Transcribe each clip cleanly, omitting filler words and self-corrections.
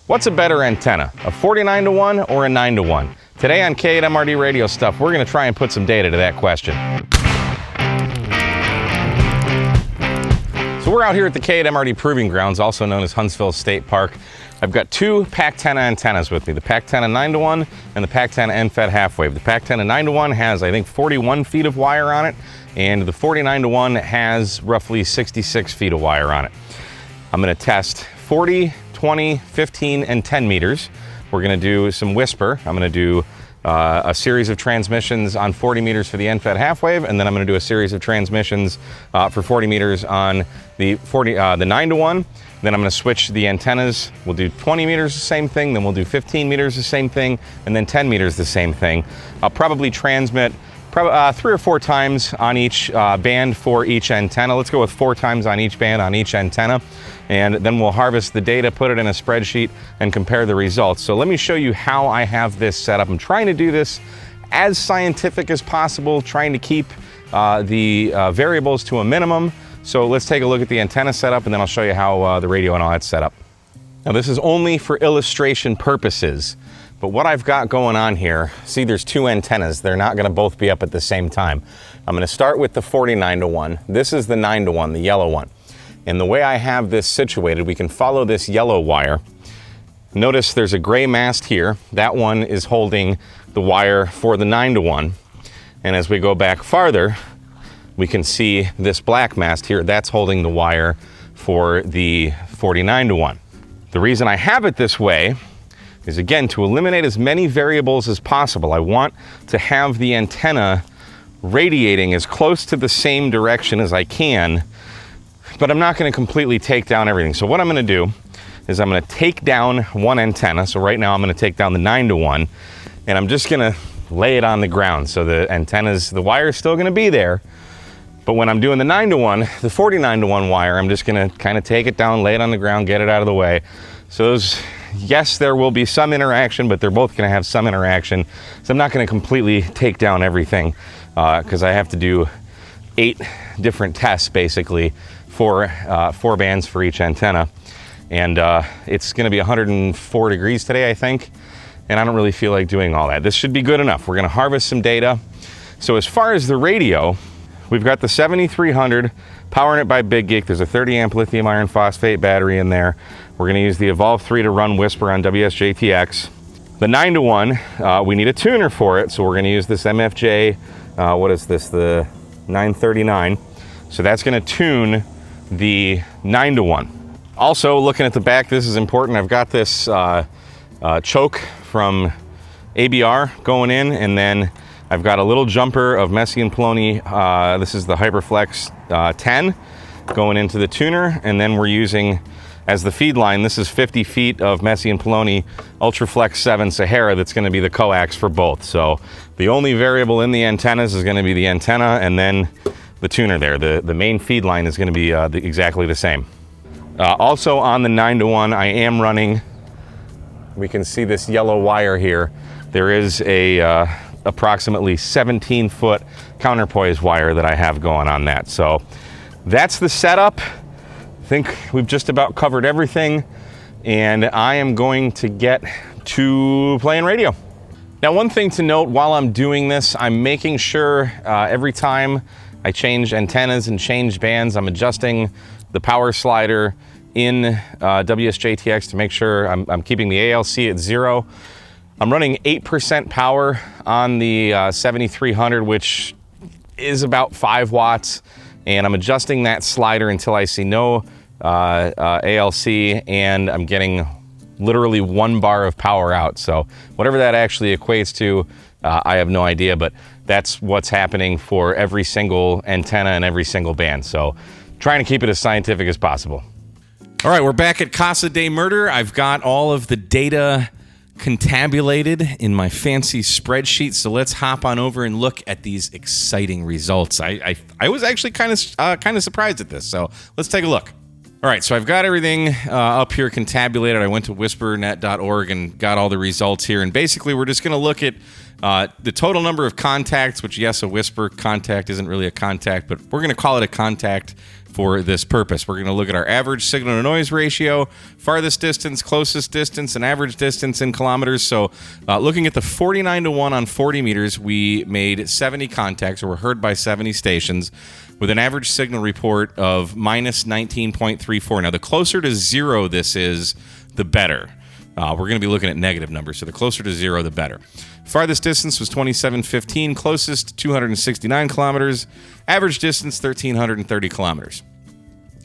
What's a better antenna, a 49-to-1 or a 9-to-1? Today on K8MRD Radio Stuff, we're going to try and put some data to that question. So we're out here at the K8MRD Proving Grounds, also known as Huntsville State Park. I've got two PAC-10 antennas with me, the PAC-10 9-to-1 and the PAC-10 EFHW half-wave. The PAC-10 9-to-1 has, I think, 41 feet of wire on it, and the 49-to-1 has roughly 66 feet of wire on it. I'm going to test 40, 20, 15, and 10 meters. We're going to do some whisper. I'm going to do a series of transmissions on 40 meters for the EFHW half-wave, and then I'm going to do a series of transmissions for 40 meters on the 9-to-1. Then I'm going to switch the antennas. We'll do 20 meters the same thing, then we'll do 15 meters the same thing, and then 10 meters the same thing. I'll probably transmit 3 or 4 times on each band for each antenna. Let's go with 4 times on each band on each antenna, and then we'll harvest the data, put it in a spreadsheet, and compare the results. So let me show you how I have this set up. I'm trying to do this as scientific as possible, trying to keep the variables to a minimum. So let's take a look at the antenna setup, and then I'll show you how the radio and all that's set up. Now this is only for illustration purposes, but what I've got going on here, see there's 2 antennas. They're not gonna both be up at the same time. I'm gonna start with the 49-to-1. This is the 9-to-1, the yellow one. And the way I have this situated, we can follow this yellow wire. Notice there's a gray mast here. That one is holding the wire for the 9-to-1. And as we go back farther, we can see this black mast here. That's holding the wire for the 49-to-1. The reason I have it this way is, again, to eliminate as many variables as possible. I want to have the antenna radiating as close to the same direction as I can, but I'm not going to completely take down everything. So what I'm going to do is I'm going to take down one antenna. So right now I'm going to take down the 9-to-1, and I'm just going to lay it on the ground. So the wire is still going to be there, but when I'm doing the 9-to-1, the 49-to-1 wire, I'm just going to kind of take it down, lay it on the ground, get it out of the way. So those, yes, there will be some interaction, but they're both going to have some interaction. So I'm not going to completely take down everything because I have to do 8 different tests basically for 4 bands for each antenna. And it's going to be 104 degrees today, I think, and I don't really feel like doing all that. This should be good enough. We're going to harvest some data. So as far as the radio, we've got the 7300 powering it by Big Geek. There's a 30 amp lithium iron phosphate battery in there. We're going to use the Evolve 3 to run Whisper on WSJTX. The 9-to-1, we need a tuner for it, so we're going to use this MFJ, what is this, the 939. So that's going to tune the 9-to-1. Also, looking at the back, this is important. I've got this choke from ABR going in, and then I've got a little jumper of Messi and Poloni. This is the Hyperflex 10 going into the tuner, and then we're using, as the feed line, this is 50 feet of Messi and Poloni Ultraflex 7 Sahara that's going to be the coax for both. So the only variable in the antennas is going to be the antenna and then the tuner there. The main feed line is going to be exactly the same. Also on the 9-to-1, I am running, we can see this yellow wire here. There is a approximately 17-foot counterpoise wire that I have going on that. So that's the setup. I think we've just about covered everything, and I am going to get to playing radio. Now, one thing to note while I'm doing this, I'm making sure every time I change antennas and change bands, I'm adjusting the power slider in WSJTX to make sure I'm keeping the ALC at 0. I'm running 8% power on the 7300, which is about 5 watts. And I'm adjusting that slider until I see no ALC, and I'm getting literally 1 bar of power out. So whatever that actually equates to, I have no idea, but that's what's happening for every single antenna and every single band. So trying to keep it as scientific as possible. All right, we're back at Casa de Murder. I've got all of the data contabulated in my fancy spreadsheet, so let's hop on over and look at these exciting results. I was actually kind of surprised at this, so let's take a look. All right, so I've got everything up here contabulated. I went to whispernet.org and got all the results here, and basically we're just going to look at the total number of contacts, which, yes, a whisper contact isn't really a contact, but we're going to call it a contact for this purpose. We're going to look at our average signal to noise ratio, farthest distance, closest distance, and average distance in kilometers. So looking at the 49-to-1 on 40 meters, we made 70 contacts, or were heard by 70 stations, with an average signal report of minus 19.34. Now, the closer to zero this is, the better. We're going to be looking at negative numbers, so the closer to zero, the better. Farthest distance was 2715, closest 269 kilometers, average distance 1330 kilometers.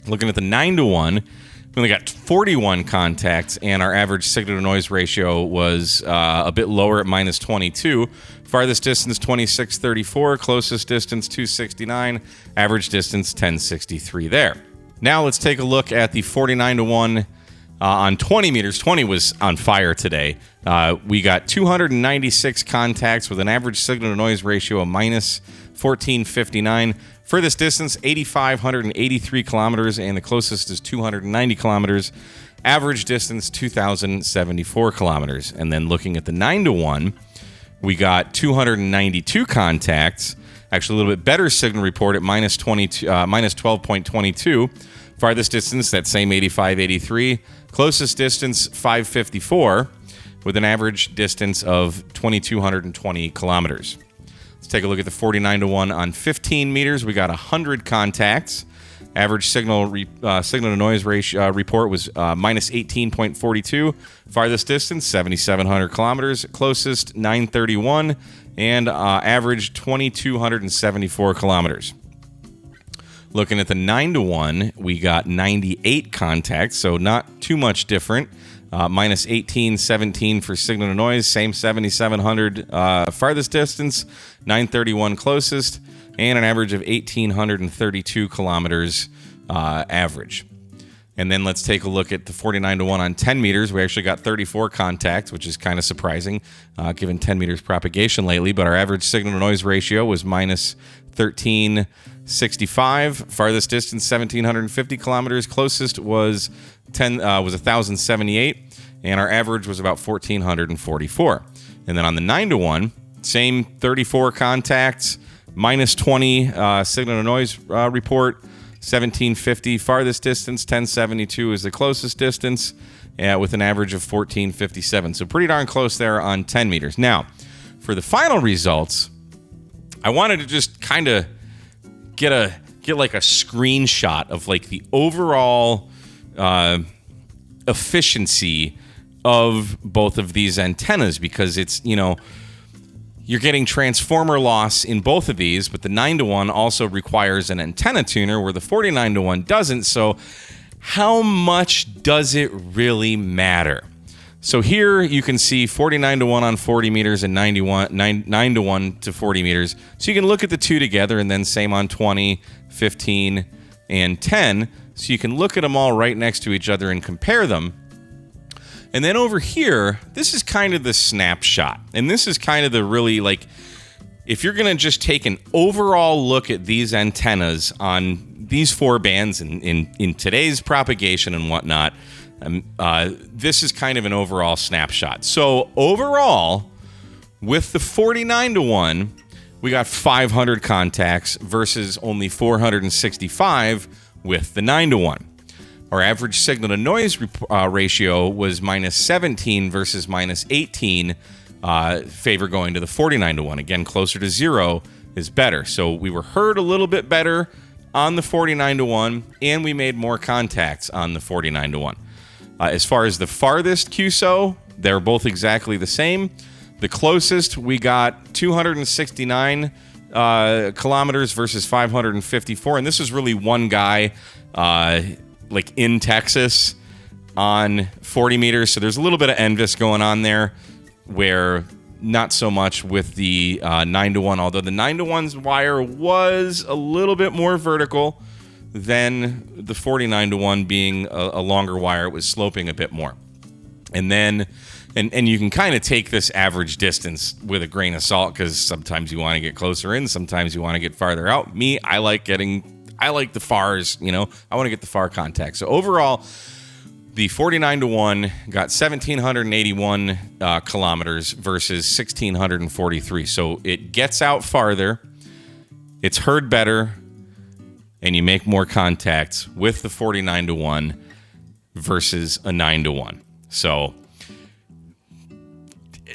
Looking at the 9-to-1, we only got 41 contacts, and our average signal to noise ratio was a bit lower at minus 22. Farthest distance 2634, closest distance 269, average distance 1063 there. Now let's take a look at the 49-to-1 on 20 meters. 20 was on fire today. We got 296 contacts with an average signal to noise ratio of minus 1459. Furthest distance, 8,583 kilometers, and the closest is 290 kilometers. Average distance, 2,074 kilometers. And then looking at the 9-to-1, we got 292 contacts. Actually, a little bit better signal report at minus 12.22. Farthest distance, that same 8583. Closest distance, 554, with an average distance of 2,220 kilometers. Let's take a look at the 49-to-1 on 15 meters. We got 100 contacts. Average signal to noise ratio report was minus 18.42. Farthest distance, 7,700 kilometers. Closest, 931, and average 2,274 kilometers. Looking at the 9-to-1, we got 98 contacts, so not too much different. Minus 1817 for signal to noise, same 7,700 farthest distance, 931 closest, and an average of 1,832 kilometers average. And then let's take a look at the 49-to-1 on 10 meters. We actually got 34 contacts, which is kind of surprising given 10 meters propagation lately, but our average signal to noise ratio was minus 1365. Farthest distance 1,750 kilometers. Closest was 1,078, and our average was about 1,444. And then on the 9-to-1, same 34 contacts, minus 20 signal to noise report. 1,750 farthest distance, 1,072 is the closest distance, with an average of 1,457. So pretty darn close there on 10 meters. Now, for the final results, I wanted to just kind of get like a screenshot of like the overall efficiency of both of these antennas, because it's, you're getting transformer loss in both of these, but the 9-to-1 also requires an antenna tuner where the 49-to-1 doesn't. So how much does it really matter? So here you can see 49-to-1 on 40 meters and 9-to-1 to 40 meters. So you can look at the two together, and then same on 20, 15, and 10. So you can look at them all right next to each other and compare them. And then over here, this is kind of the snapshot. And this is kind of the really, like, if you're going to just take an overall look at these antennas on these four bands in today's propagation and whatnot, this is kind of an overall snapshot. So overall, with the 49-to-1, we got 500 contacts versus only 465 with the 9-to-1. Our average signal to noise ratio was minus 17 versus minus 18, favor going to the 49-to-1. Again, closer to zero is better. So we were heard a little bit better on the 49-to-1, and we made more contacts on the 49-to-1. As far as the farthest QSO, they're both exactly the same. The closest, we got 269 kilometers versus 554, and this is really one guy like in Texas on 40 meters. So there's a little bit of NVIS going on there, where not so much with the 9-to-1, although the 9-to-1's wire was a little bit more vertical than the 49-to-1 being a longer wire. It was sloping a bit more. And then, and you can kind of take this average distance with a grain of salt, because sometimes you want to get closer in, sometimes you want to get farther out. I like the FARs, I want to get the FAR contact. So overall, the 49-to-1 got 1,781 kilometers versus 1,643. So it gets out farther, it's heard better, and you make more contacts with the 49-to-1 versus a 9-to-1. So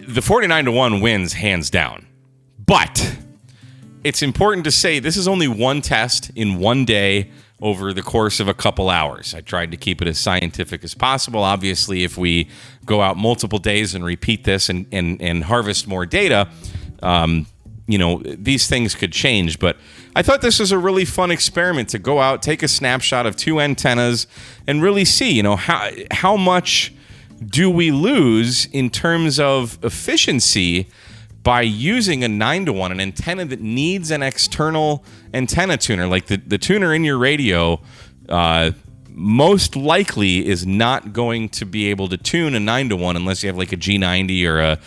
the 49-to-1 wins hands down. But it's important to say this is only one test in one day over the course of a couple hours. I tried to keep it as scientific as possible. Obviously, if we go out multiple days and repeat this and harvest more data, these things could change. But I thought this was a really fun experiment to go out, take a snapshot of two antennas, and really see, how much do we lose in terms of efficiency by using a 9-to-1, an antenna that needs an external antenna tuner. Like the tuner in your radio most likely is not going to be able to tune a 9-to-1 unless you have like a G90 or a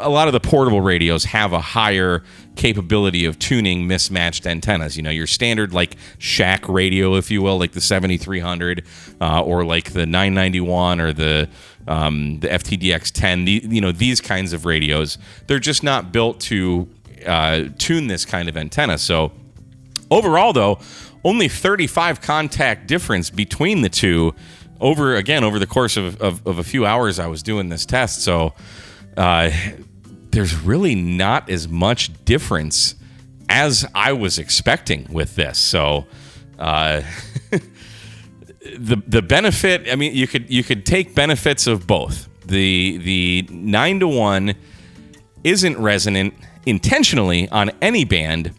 lot of the portable radios have a higher capability of tuning mismatched antennas. Your standard like shack radio, if you will, like the 7300 or like the 991 or the FTDX10. These kinds of radios, they're just not built to tune this kind of antenna. So overall, though, only 35 contact difference between the two over the course of a few hours I was doing this test. So there's really not as much difference as I was expecting with this. So the benefit, I mean, you could take benefits of both. The 9-to-1 isn't resonant intentionally on any band,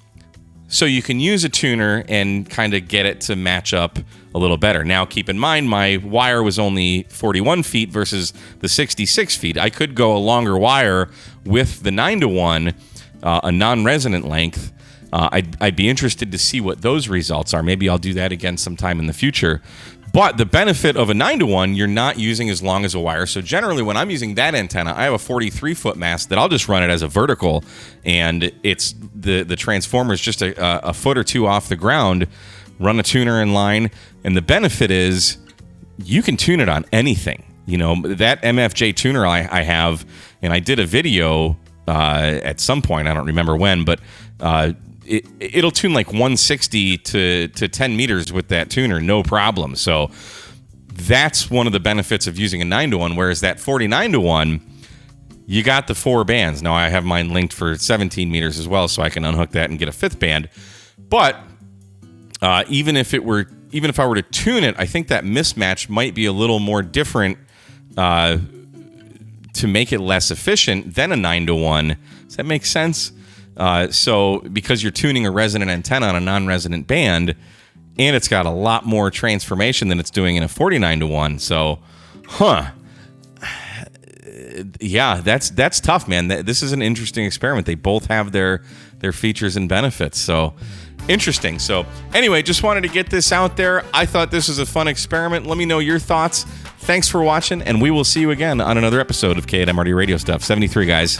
so you can use a tuner and kind of get it to match up a little better. Now, keep in mind, my wire was only 41 feet versus the 66 feet. I could go a longer wire with the 9-to-1, a non-resonant length. I'd be interested to see what those results are. Maybe I'll do that again sometime in the future. But the benefit of a 9-to-1, you're not using as long as a wire. So generally, when I'm using that antenna, I have a 43-foot mast that I'll just run it as a vertical, and it's the transformer is just a foot or two off the ground. Run a tuner in line, and the benefit is you can tune it on anything. That MFJ tuner I have, and I did a video at some point, I don't remember when, but it'll tune like 160 to 10 meters with that tuner, no problem. So that's one of the benefits of using a 9-to-1, whereas that 49-to-1, you got the 4 bands. Now I have mine linked for 17 meters as well, so I can unhook that and get a 5th band. But even if I were to tune it, I think that mismatch might be a little more different to make it less efficient than a 9-to-1. Does that make sense? So because you're tuning a resonant antenna on a non-resonant band, and it's got a lot more transformation than it's doing in a 49-to-1. So, yeah, that's tough, man. This is an interesting experiment. They both have their features and benefits. So interesting. So anyway, just wanted to get this out there. I thought this was a fun experiment. Let me know your thoughts. Thanks for watching, and we will see you again on another episode of K8MRD Radio Stuff. 73, guys.